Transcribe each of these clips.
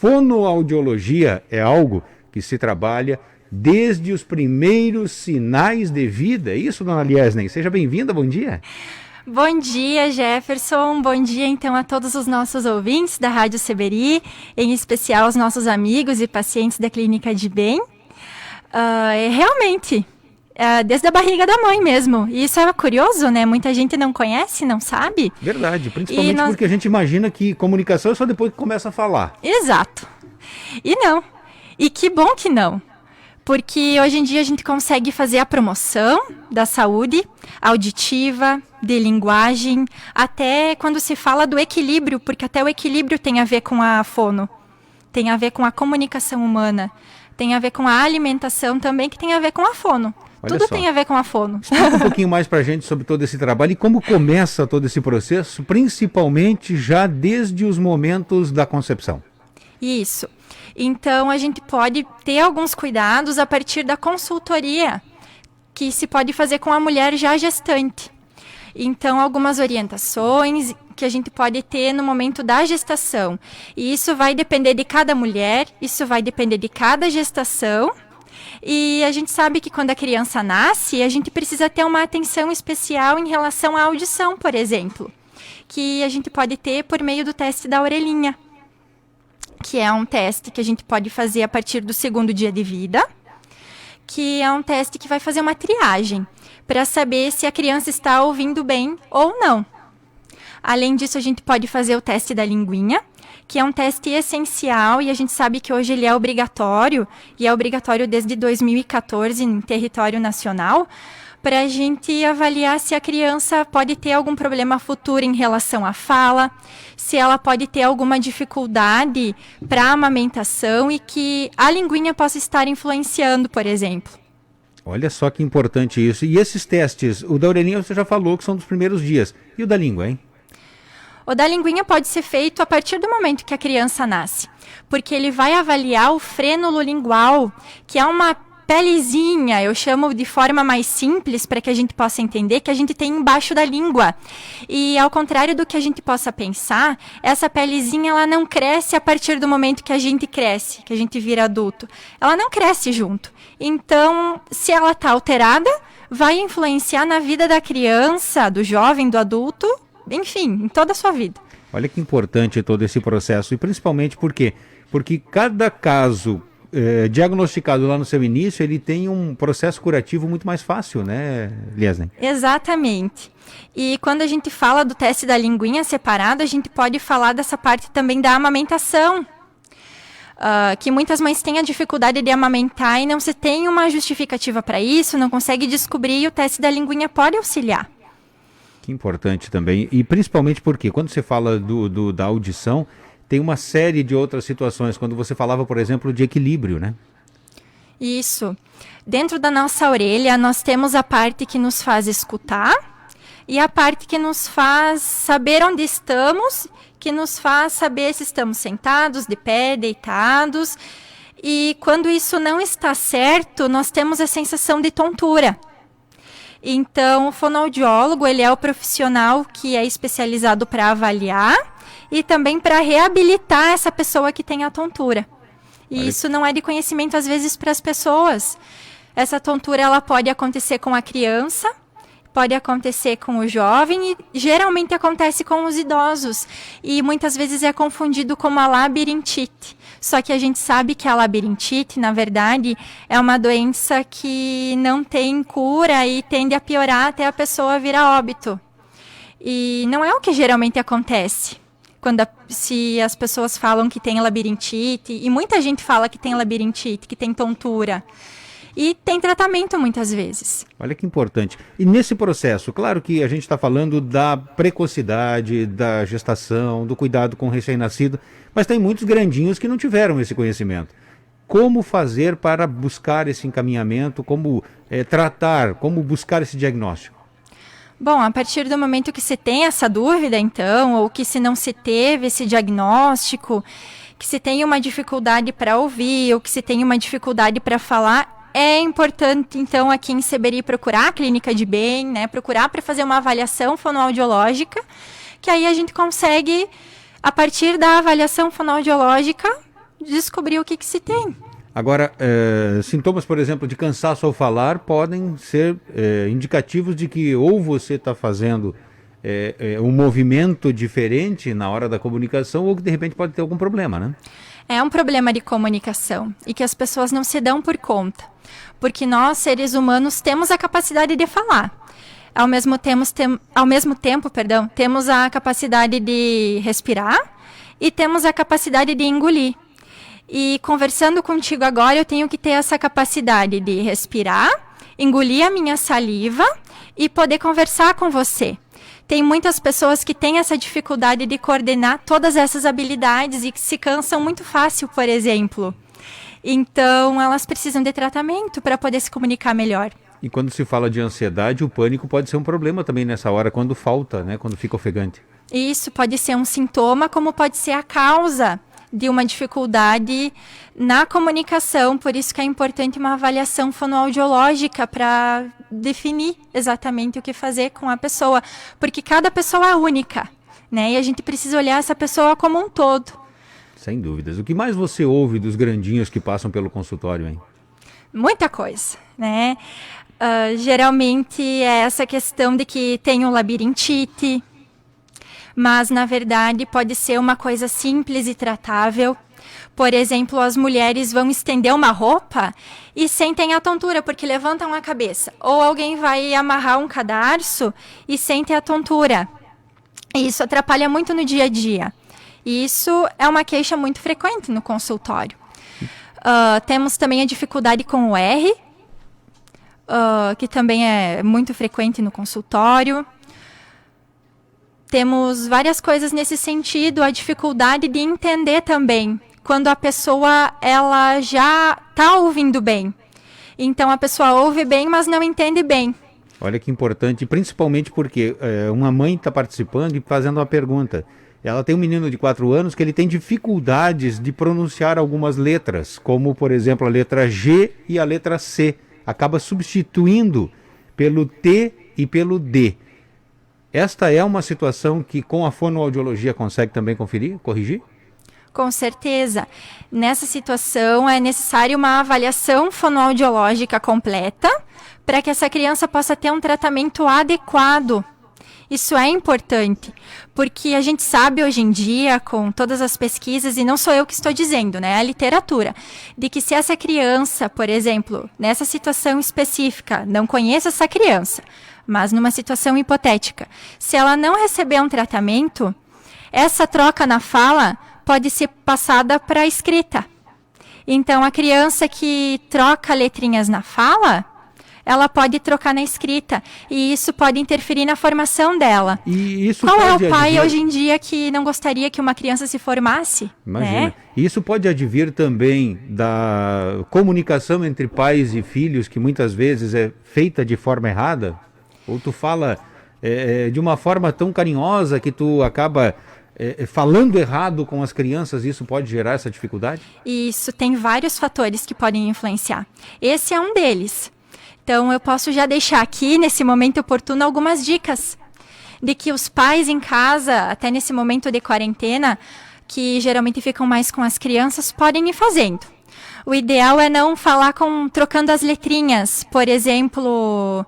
fonoaudiologia é algo que se trabalha desde os primeiros sinais de vida. É isso, dona Liesnen? Seja bem-vinda, bom dia. Bom dia, Jefferson. Bom dia, então, a todos os nossos ouvintes da Rádio Seberi, em especial aos nossos amigos e pacientes da Clínica de Bem. Realmente, desde a barriga da mãe mesmo. E isso é curioso, né? Muita gente não conhece, não sabe. Verdade, principalmente porque a gente imagina que comunicação é só depois que começa a falar. Exato. E não. E que bom que não. Porque hoje em dia a gente consegue fazer a promoção da saúde auditiva, de linguagem, até quando se fala do equilíbrio, porque até o equilíbrio tem a ver com a fono, tem a ver com a comunicação humana, tem a ver com a alimentação também, que tem a ver com a fono. Olha Tudo só. tem a ver com a fono. Explica um pouquinho mais pra gente sobre todo esse trabalho e como começa todo esse processo, principalmente já desde os momentos da concepção. Isso. Então, a gente pode ter alguns cuidados a partir da consultoria, que se pode fazer com a mulher já gestante. Então, algumas orientações que a gente pode ter no momento da gestação. E isso vai depender de cada mulher, isso vai depender de cada gestação. E a gente sabe que quando a criança nasce, a gente precisa ter uma atenção especial em relação à audição, por exemplo, que a gente pode ter por meio do teste da orelhinha, que é um teste que a gente pode fazer a partir do 2º dia de vida, que é um teste que vai fazer uma triagem para saber se a criança está ouvindo bem ou não. Além disso, a gente pode fazer o teste da linguinha, que é um teste essencial e a gente sabe que hoje ele é obrigatório, e é obrigatório desde 2014 em território nacional, para a gente avaliar se a criança pode ter algum problema futuro em relação à fala, se ela pode ter alguma dificuldade para a amamentação e que a linguinha possa estar influenciando, por exemplo. Olha só que importante isso. E esses testes, o da orelhinha você já falou que são dos primeiros dias. E o da língua, hein? O da linguinha pode ser feito a partir do momento que a criança nasce, porque ele vai avaliar o frênulo lingual, que é uma pelezinha, eu chamo de forma mais simples para que a gente possa entender, que a gente tem embaixo da língua. E ao contrário do que a gente possa pensar, essa pelezinha ela não cresce a partir do momento que a gente cresce, que a gente vira adulto. Ela não cresce junto. Então, se ela está alterada, vai influenciar na vida da criança, do jovem, do adulto, enfim, em toda a sua vida. Olha que importante todo esse processo, e principalmente por quê? Porque cada caso diagnosticado lá no seu início, ele tem um processo curativo muito mais fácil, né, Liesnen? Exatamente. E quando a gente fala do teste da linguinha separado, a gente pode falar dessa parte também da amamentação. Que muitas mães têm a dificuldade de amamentar e não se tem uma justificativa para isso, não consegue descobrir, e o teste da linguinha pode auxiliar. Que importante também, e principalmente porque quando você fala da audição, tem uma série de outras situações, quando você falava, por exemplo, de equilíbrio, né? Isso. Dentro da nossa orelha, nós temos a parte que nos faz escutar e a parte que nos faz saber onde estamos, que nos faz saber se estamos sentados, de pé, deitados. E quando isso não está certo, nós temos a sensação de tontura. Então, o fonoaudiólogo, ele é o profissional que é especializado para avaliar e também para reabilitar essa pessoa que tem a tontura. E isso não é de conhecimento, às vezes, para as pessoas. Essa tontura ela pode acontecer com a criança, pode acontecer com o jovem e geralmente acontece com os idosos. E muitas vezes é confundido como a labirintite. Só que a gente sabe que a labirintite, na verdade, é uma doença que não tem cura e tende a piorar até a pessoa vir a óbito. E não é o que geralmente acontece se as pessoas falam que tem labirintite, e muita gente fala que tem labirintite, que tem tontura. E tem tratamento muitas vezes. Olha que importante. E nesse processo, claro que a gente está falando da precocidade, da gestação, do cuidado com o recém-nascido, mas tem muitos grandinhos que não tiveram esse conhecimento. Como fazer para buscar esse encaminhamento, como tratar, como buscar esse diagnóstico? Bom, a partir do momento que se tem essa dúvida, então, ou que se não se teve esse diagnóstico, que se tem uma dificuldade para ouvir, ou que se tem uma dificuldade para falar, é importante, então, aqui em Seberi procurar a Clínica de Bem, né? Procurar para fazer uma avaliação fonoaudiológica, que aí a gente consegue, a partir da avaliação fonoaudiológica, descobrir o que se tem. Agora, sintomas, por exemplo, de cansaço ao falar podem ser indicativos de que ou você está fazendo um movimento diferente na hora da comunicação ou que de repente pode ter algum problema, né? É um problema de comunicação e que as pessoas não se dão por conta. Porque nós, seres humanos, temos a capacidade de falar. Ao mesmo tempo, temos a capacidade de respirar e temos a capacidade de engolir. E conversando contigo agora, eu tenho que ter essa capacidade de respirar, engolir a minha saliva e poder conversar com você. Tem muitas pessoas que têm essa dificuldade de coordenar todas essas habilidades e que se cansam muito fácil, por exemplo. Então, elas precisam de tratamento para poder se comunicar melhor. E quando se fala de ansiedade, o pânico pode ser um problema também nessa hora, quando falta, né? Quando fica ofegante. Isso pode ser um sintoma, como pode ser a causa de uma dificuldade na comunicação. Por isso que é importante uma avaliação fonoaudiológica para definir exatamente o que fazer com a pessoa. Porque cada pessoa é única, né? E a gente precisa olhar essa pessoa como um todo. Sem dúvidas. O que mais você ouve dos grandinhos que passam pelo consultório, hein? Muita coisa, né? Geralmente é essa questão de que tem um labirintite, mas na verdade pode ser uma coisa simples e tratável. Por exemplo, as mulheres vão estender uma roupa e sentem a tontura porque levantam a cabeça. Ou alguém vai amarrar um cadarço e sente a tontura. E isso atrapalha muito no dia a dia. E isso é uma queixa muito frequente no consultório. Temos também a dificuldade com o R, que também é muito frequente no consultório. Temos várias coisas nesse sentido, a dificuldade de entender também, quando a pessoa ela já está ouvindo bem. Então a pessoa ouve bem, mas não entende bem. Olha que importante, principalmente porque uma mãe está participando e fazendo uma pergunta. Ela tem um menino de 4 anos que ele tem dificuldades de pronunciar algumas letras, como, por exemplo, a letra G e a letra C. Acaba substituindo pelo T e pelo D. Esta é uma situação que com a fonoaudiologia consegue também corrigir? Com certeza. Nessa situação é necessário uma avaliação fonoaudiológica completa para que essa criança possa ter um tratamento adequado. Isso é importante, porque a gente sabe hoje em dia, com todas as pesquisas, e não sou eu que estou dizendo, né, é a literatura, de que se essa criança, por exemplo, nessa situação específica, não conheça essa criança, mas numa situação hipotética, se ela não receber um tratamento, essa troca na fala pode ser passada para a escrita. Então, a criança que troca letrinhas na fala, ela pode trocar na escrita, e isso pode interferir na formação dela. E isso Qual é o pode pai advir... hoje em dia que não gostaria que uma criança se formasse? Imagina. Né? E isso pode advir também da comunicação entre pais e filhos, que muitas vezes é feita de forma errada? Ou tu fala de uma forma tão carinhosa que tu acaba falando errado com as crianças, isso pode gerar essa dificuldade? Isso tem vários fatores que podem influenciar. Esse é um deles. Então, eu posso já deixar aqui, nesse momento oportuno, algumas dicas de que os pais em casa, até nesse momento de quarentena, que geralmente ficam mais com as crianças, podem ir fazendo. O ideal é não falar trocando as letrinhas, por exemplo,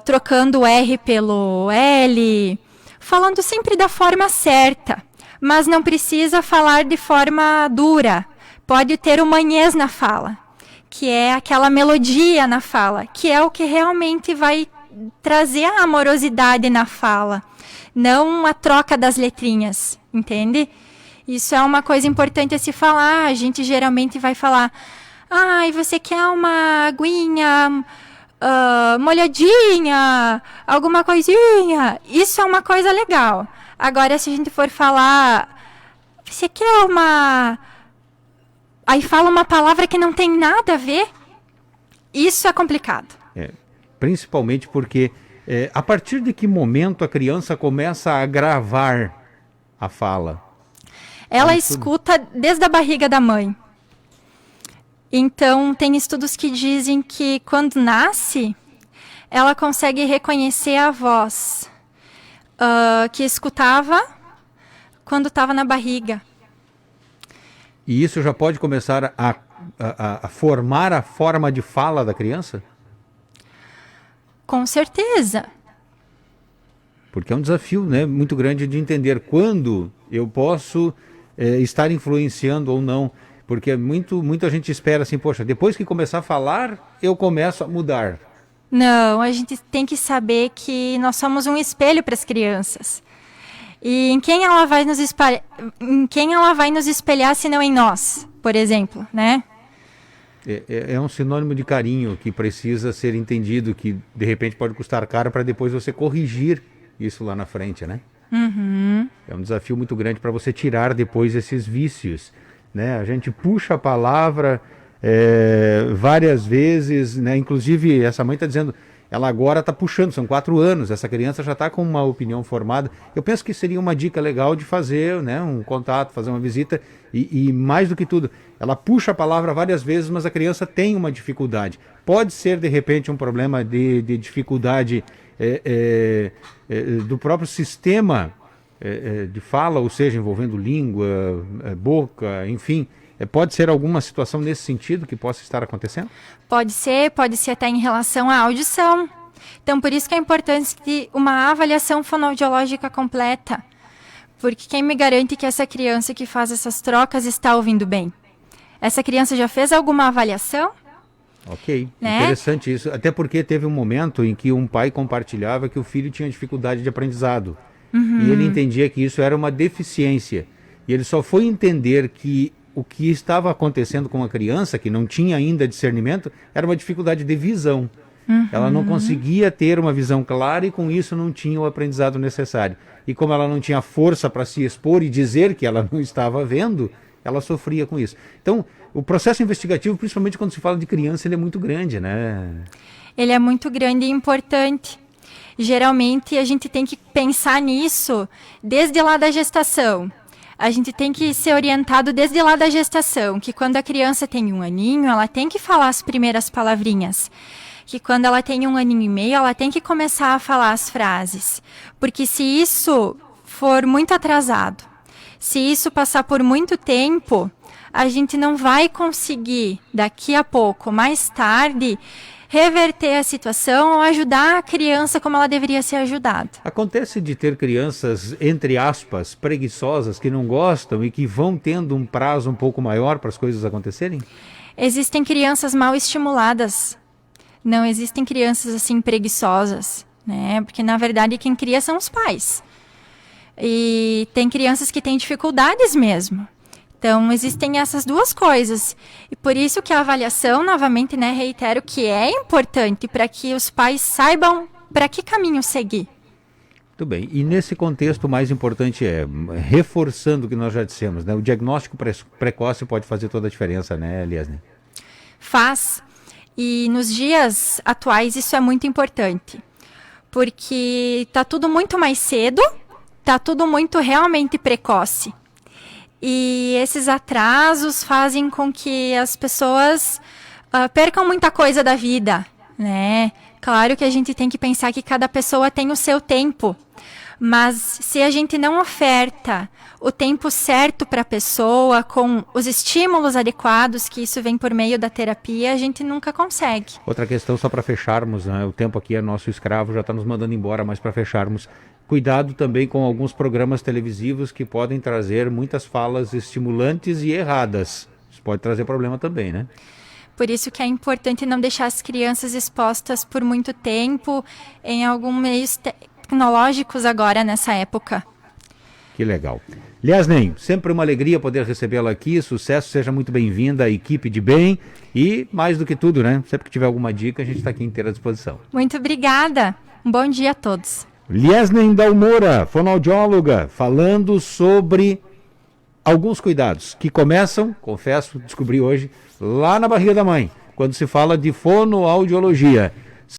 trocando o R pelo L, falando sempre da forma certa, mas não precisa falar de forma dura. Pode ter o manhês na fala, que é aquela melodia na fala, que é o que realmente vai trazer a amorosidade na fala, não a troca das letrinhas, entende? Isso é uma coisa importante a se falar. A gente geralmente vai falar, ai, você quer uma aguinha molhadinha, alguma coisinha? Isso é uma coisa legal. Agora, se a gente for falar, você quer uma... Aí fala uma palavra que não tem nada a ver, isso é complicado. Principalmente porque a partir de que momento a criança começa a gravar a fala? Ela escuta desde a barriga da mãe. Então, tem estudos que dizem que quando nasce, ela consegue reconhecer a voz que escutava quando estava na barriga. E isso já pode começar a formar a forma de fala da criança? Com certeza. Porque é um desafio, né, muito grande de entender quando eu posso estar influenciando ou não. Porque muita gente espera assim, poxa, depois que começar a falar, eu começo a mudar. Não, a gente tem que saber que nós somos um espelho para as crianças. E em quem ela vai nos espelhar se não em nós, por exemplo, né? É um sinônimo de carinho que precisa ser entendido, que de repente pode custar caro para depois você corrigir isso lá na frente, né? Uhum. É um desafio muito grande para você tirar depois esses vícios, né? A gente puxa a palavra várias vezes, né? Inclusive essa mãe está dizendo, ela agora está puxando, são 4 anos, essa criança já está com uma opinião formada. Eu penso que seria uma dica legal de fazer, né, um contato, fazer uma visita e mais do que tudo, ela puxa a palavra várias vezes, mas a criança tem uma dificuldade. Pode ser de repente um problema de dificuldade do próprio sistema de fala, ou seja, envolvendo língua, boca, enfim. Pode ser alguma situação nesse sentido que possa estar acontecendo? Pode ser até em relação à audição. Então, por isso que é importante uma avaliação fonoaudiológica completa. Porque quem me garante que essa criança que faz essas trocas está ouvindo bem? Essa criança já fez alguma avaliação? Ok, né? Interessante isso. Até porque teve um momento em que um pai compartilhava que o filho tinha dificuldade de aprendizado. Uhum. E ele entendia que isso era uma deficiência. E ele só foi entender que o que estava acontecendo com a criança, que não tinha ainda discernimento, era uma dificuldade de visão. Uhum. Ela não conseguia ter uma visão clara e com isso não tinha o aprendizado necessário. E como ela não tinha força para se expor e dizer que ela não estava vendo, ela sofria com isso. Então, o processo investigativo, principalmente quando se fala de criança, ele é muito grande, né? Ele é muito grande e importante. Geralmente, a gente tem que pensar nisso desde lá da gestação. A gente tem que ser orientado desde lá da gestação, que quando a criança tem 1 aninho, ela tem que falar as primeiras palavrinhas. Que quando ela tem 1 aninho e meio, ela tem que começar a falar as frases. Porque se isso for muito atrasado, se isso passar por muito tempo, a gente não vai conseguir, daqui a pouco, mais tarde, reverter a situação ou ajudar a criança como ela deveria ser ajudada. Acontece de ter crianças, entre aspas, preguiçosas, que não gostam e que vão tendo um prazo um pouco maior para as coisas acontecerem? Existem crianças mal estimuladas. Não existem crianças assim preguiçosas, né? Porque na verdade quem cria são os pais. E tem crianças que têm dificuldades mesmo. Então, existem essas duas coisas. E por isso que a avaliação, novamente, né, reitero que é importante para que os pais saibam para que caminho seguir. Muito bem. E nesse contexto, o mais importante reforçando o que nós já dissemos, né? O diagnóstico precoce pode fazer toda a diferença, né, Eliasne? Faz. E nos dias atuais isso é muito importante. Porque está tudo muito mais cedo, está tudo muito realmente precoce. E esses atrasos fazem com que as pessoas percam muita coisa da vida, né? Claro que a gente tem que pensar que cada pessoa tem o seu tempo, mas se a gente não oferta o tempo certo para a pessoa, com os estímulos adequados, que isso vem por meio da terapia, a gente nunca consegue. Outra questão, só para fecharmos, né? O tempo aqui é nosso escravo, já está nos mandando embora, mas para fecharmos, cuidado também com alguns programas televisivos que podem trazer muitas falas estimulantes e erradas. Isso pode trazer problema também, né? Por isso que é importante não deixar as crianças expostas por muito tempo em alguns meios tecnológicos agora, nessa época. Que legal. Eliasne, sempre uma alegria poder recebê-la aqui, sucesso, seja muito bem-vinda, equipe de bem e mais do que tudo, né? Sempre que tiver alguma dica, a gente está aqui inteira à disposição. Muito obrigada. Um bom dia a todos. Eliasne Dalmoura, fonoaudióloga, falando sobre alguns cuidados que começam, confesso, descobri hoje, lá na barriga da mãe, quando se fala de fonoaudiologia.